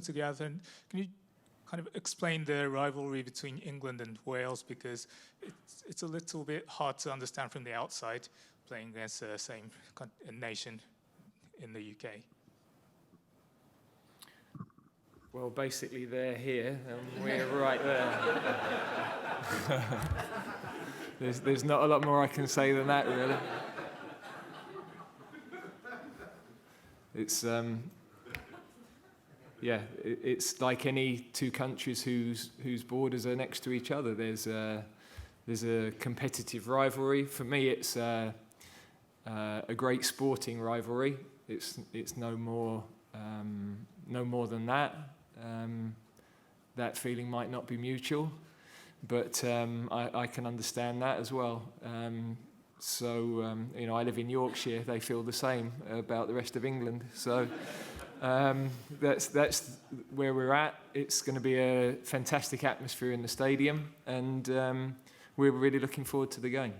together. And can you kind of explain the rivalry between England and Wales, because it's a little bit hard to understand from the outside, playing against the same nation in the UK. Well, basically they're here and we're right there. There's not a lot more I can say than that, really. It's it's like any two countries whose borders are next to each other. There's a competitive rivalry. For me, it's a great sporting rivalry. It's no more than that. That feeling might not be mutual, but I can understand that as well. I live in Yorkshire. They feel the same about the rest of England. So that's where we're at. It's going to be a fantastic atmosphere in the stadium, and we're really looking forward to the game.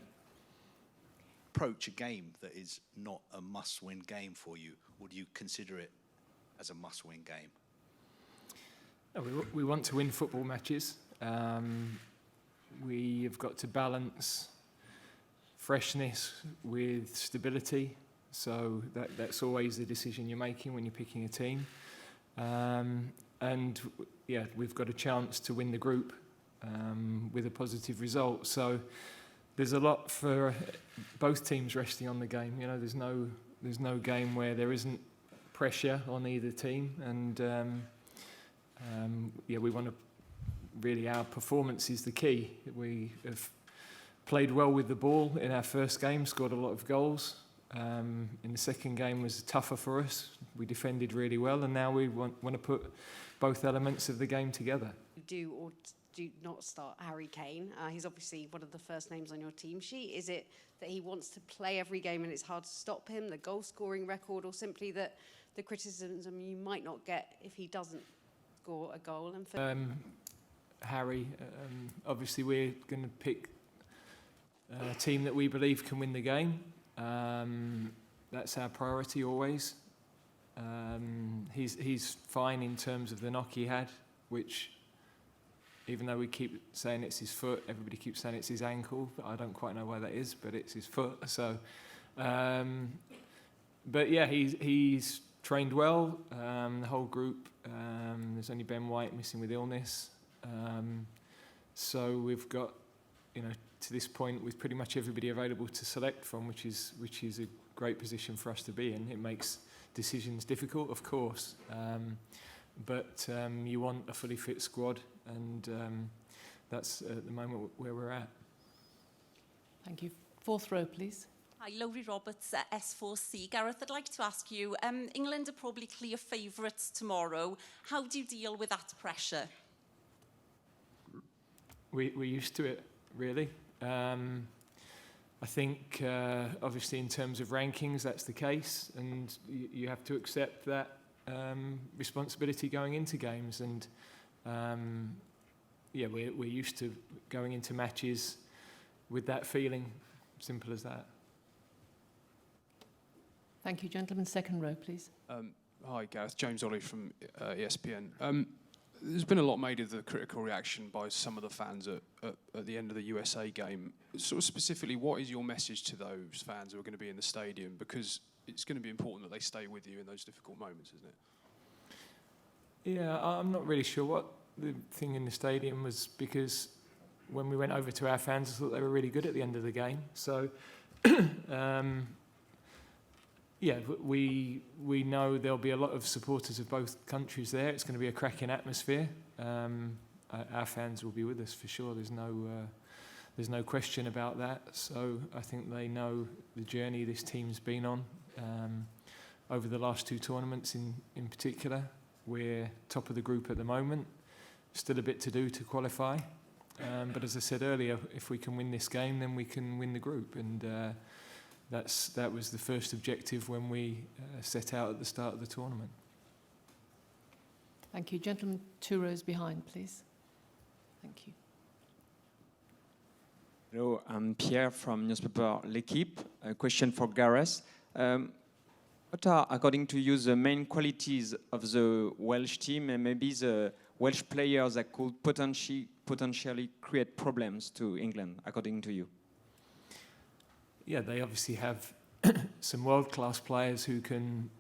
Approach a game that is not a must-win game for you? Would you consider it as a must-win game? We want to win football matches. We have got to balance freshness with stability. So that's always the decision you're making when you're picking a team. We've got a chance to win the group with a positive result. So there's a lot for both teams resting on the game. You know, there's no game where there isn't pressure on either team, and we want to really, our performance is the key. We have played well with the ball in our first game, scored a lot of goals. In the second game was tougher for us. We defended really well, and now we want to put both elements of the game together. Do or do not start Harry Kane. He's obviously one of the first names on your team sheet. Is it that he wants to play every game and it's hard to stop him, the goal-scoring record, or simply that the criticism you might not get if he doesn't score a goal? And Harry, obviously we're going to pick a team that we believe can win the game. That's our priority always. He's fine in terms of the knock he had, which, even though we keep saying it's his foot, everybody keeps saying it's his ankle. But I don't quite know why that is, but it's his foot. So, he's trained well. The whole group. There's only Ben White missing with illness. So we've got, to this point, with pretty much everybody available to select from, which is a great position for us to be in. It makes decisions difficult, of course, but you want a fully fit squad, and that's at the moment where we're at. Thank you. Fourth row, please. Hi, Laurie Roberts, S4C. Gareth, I'd like to ask you, England are probably clear favourites tomorrow. How do you deal with that pressure? We're used to it, really. I think, obviously, in terms of rankings, that's the case, and you have to accept that responsibility going into games. And we're used to going into matches with that feeling. Simple as that. Thank you, gentlemen. Second row, please. Hi, Gareth. James Ollie from ESPN. There's been a lot made of the critical reaction by some of the fans at the end of the USA game. Sort of specifically, what is your message to those fans who are going to be in the stadium? Because it's going to be important that they stay with you in those difficult moments, isn't it? Yeah, I'm not really sure what the thing in the stadium was, because when we went over to our fans, I thought they were really good at the end of the game. So, we know there'll be a lot of supporters of both countries there. It's going to be a cracking atmosphere. Our fans will be with us for sure. There's no question about that. So I think they know the journey this team's been on over the last two tournaments in particular. We're top of the group at the moment. Still a bit to do to qualify. But as I said earlier, if we can win this game, then we can win the group. And that was the first objective when we set out at the start of the tournament. Thank you. Gentlemen, 2 rows behind, please. Thank you. Hello, I'm Pierre from newspaper L'Équipe. A question for Gareth. What are, according to you, the main qualities of the Welsh team and maybe the Welsh players that could potentially create problems to England, according to you? Yeah, they obviously have some world-class players who can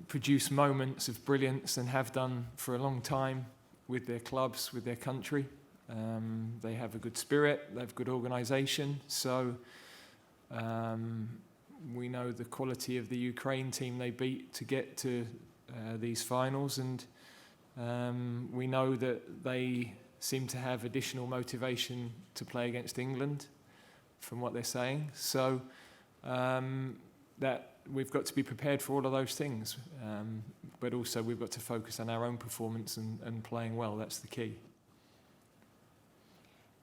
produce moments of brilliance and have done for a long time with their clubs, with their country. They have a good spirit, they have good organisation. So we know the quality of the Ukraine team they beat to get to these finals, and we know that they seem to have additional motivation to play against England from what they're saying. So that we've got to be prepared for all of those things, but also we've got to focus on our own performance and playing well. That's the key.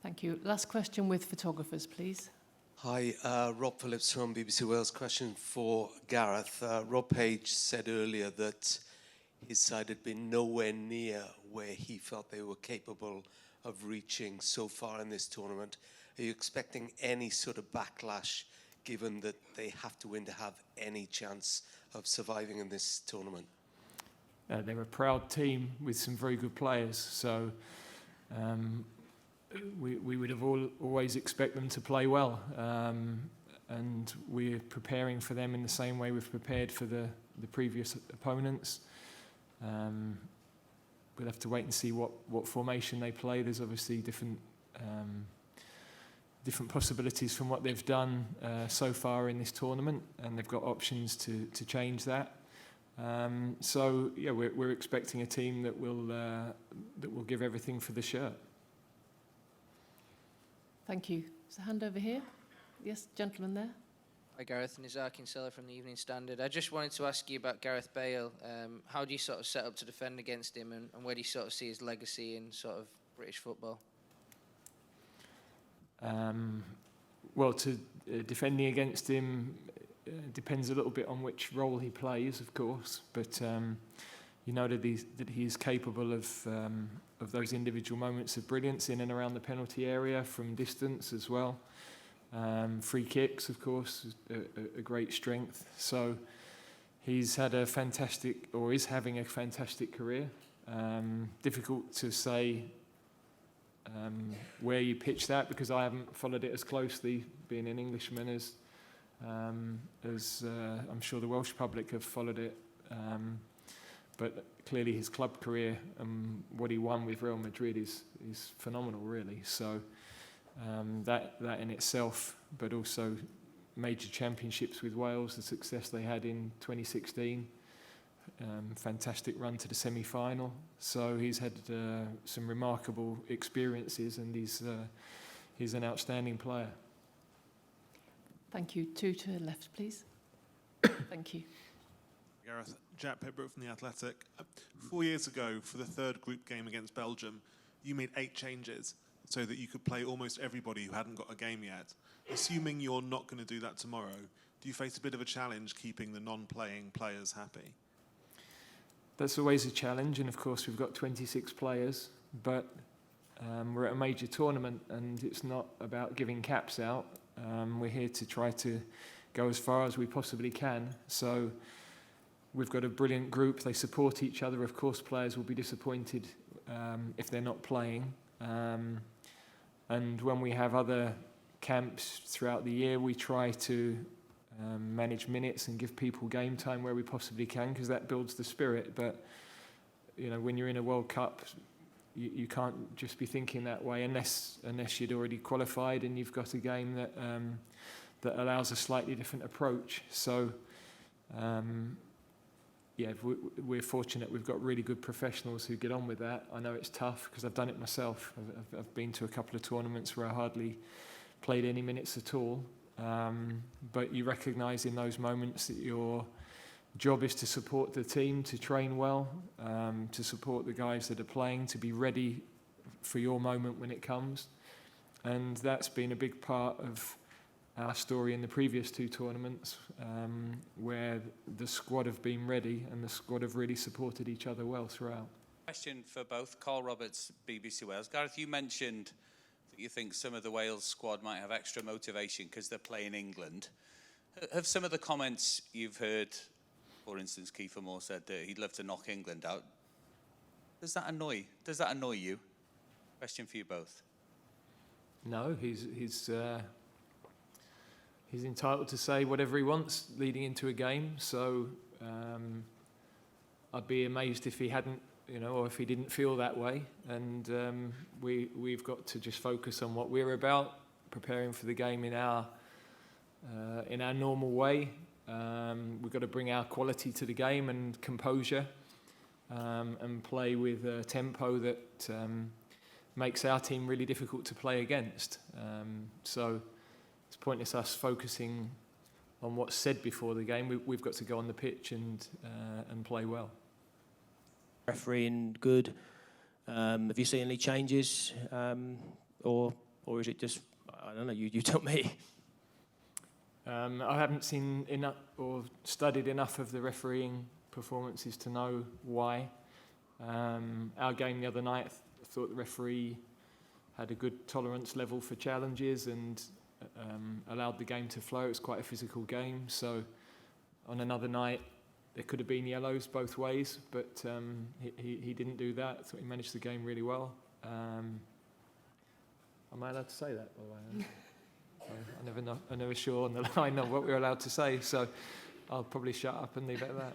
Thank you. Last question with photographers, please. Hi, Rob Phillips from BBC Wales. Question for Gareth. Rob Page said earlier that his side had been nowhere near where he felt they were capable of reaching so far in this tournament. Are you expecting any sort of backlash, given that they have to win to have any chance of surviving in this tournament? They're a proud team with some very good players, so we would have always expect them to play well, and we're preparing for them in the same way we've prepared for the previous opponents. We'll have to wait and see what formation they play. There's obviously different possibilities from what they've done so far in this tournament, and they've got options to change that. So yeah, we're expecting a team that will give everything for the shirt. Thank you. There's a hand over here. Yes, gentleman there. Hi Gareth, Nizar Kinsella from the Evening Standard. I just wanted to ask you about Gareth Bale. How do you sort of set up to defend against him, and where do you sort of see his legacy in sort of British football? Well, defending against him depends a little bit on which role he plays, of course, but you know that he is capable of those individual moments of brilliance in and around the penalty area from distance as well. Free kicks, of course, a great strength. So he's had a fantastic, or is having a fantastic career. Difficult to say where you pitch that, because I haven't followed it as closely, being an Englishman, as I'm sure the Welsh public have followed it. But clearly his club career and what he won with Real Madrid is phenomenal, really. So that in itself, but also major championships with Wales, the success they had in 2016, fantastic run to the semi-final. So he's had some remarkable experiences, and he's an outstanding player. Thank you. Two to the left, please. Thank you. Gareth, Jack Pitbrook from The Athletic. 4 years ago, for the third group game against Belgium, you made 8 changes so that you could play almost everybody who hadn't got a game yet. Assuming you're not going to do that tomorrow, do you face a bit of a challenge keeping the non-playing players happy? That's always a challenge, and of course we've got 26 players, but we're at a major tournament and it's not about giving caps out. We're here to try to go as far as we possibly can. So we've got a brilliant group. They support each other. Of course, players will be disappointed if they're not playing. And when we have other camps throughout the year, we try to manage minutes and give people game time where we possibly can, because that builds the spirit. But you know, when you're in a World Cup, you can't just be thinking that way unless you'd already qualified and you've got a game that allows a slightly different approach. So yeah, we're fortunate. We've got really good professionals who get on with that. I know it's tough because I've done it myself. I've been to a couple of tournaments where I hardly played any minutes at all. But you recognise in those moments that your job is to support the team, to train well, to support the guys that are playing, to be ready for your moment when it comes. And that's been a big part of our story in the previous 2 tournaments, where the squad have been ready and the squad have really supported each other well throughout. Question for both. Carl Roberts, BBC Wales. Gareth, you mentioned that you think some of the Wales squad might have extra motivation because they're playing England. Have some of the comments you've heard, for instance, Kiefer Moore said that he'd love to knock England out. Does that annoy you? Question for you both. No, he's entitled to say whatever he wants leading into a game. So I'd be amazed if he hadn't, or if he didn't feel that way. And we've got to just focus on what we're about, preparing for the game in our normal way. We've got to bring our quality to the game and composure, and play with a tempo that makes our team really difficult to play against. So it's pointless us focusing on what's said before the game. We've got to go on the pitch and play well. Refereeing good. Have you seen any changes, or is it just, I don't know? You tell me. I haven't seen enough or studied enough of the refereeing performances to know why. Our game the other night, I thought the referee had a good tolerance level for challenges and allowed the game to flow. It was quite a physical game. So on another night, there could have been yellows both ways, but he didn't do that. I thought he managed the game really well. Am I allowed to say that, by the way? I'm never sure on the line of what we're allowed to say, so I'll probably shut up and leave it at that.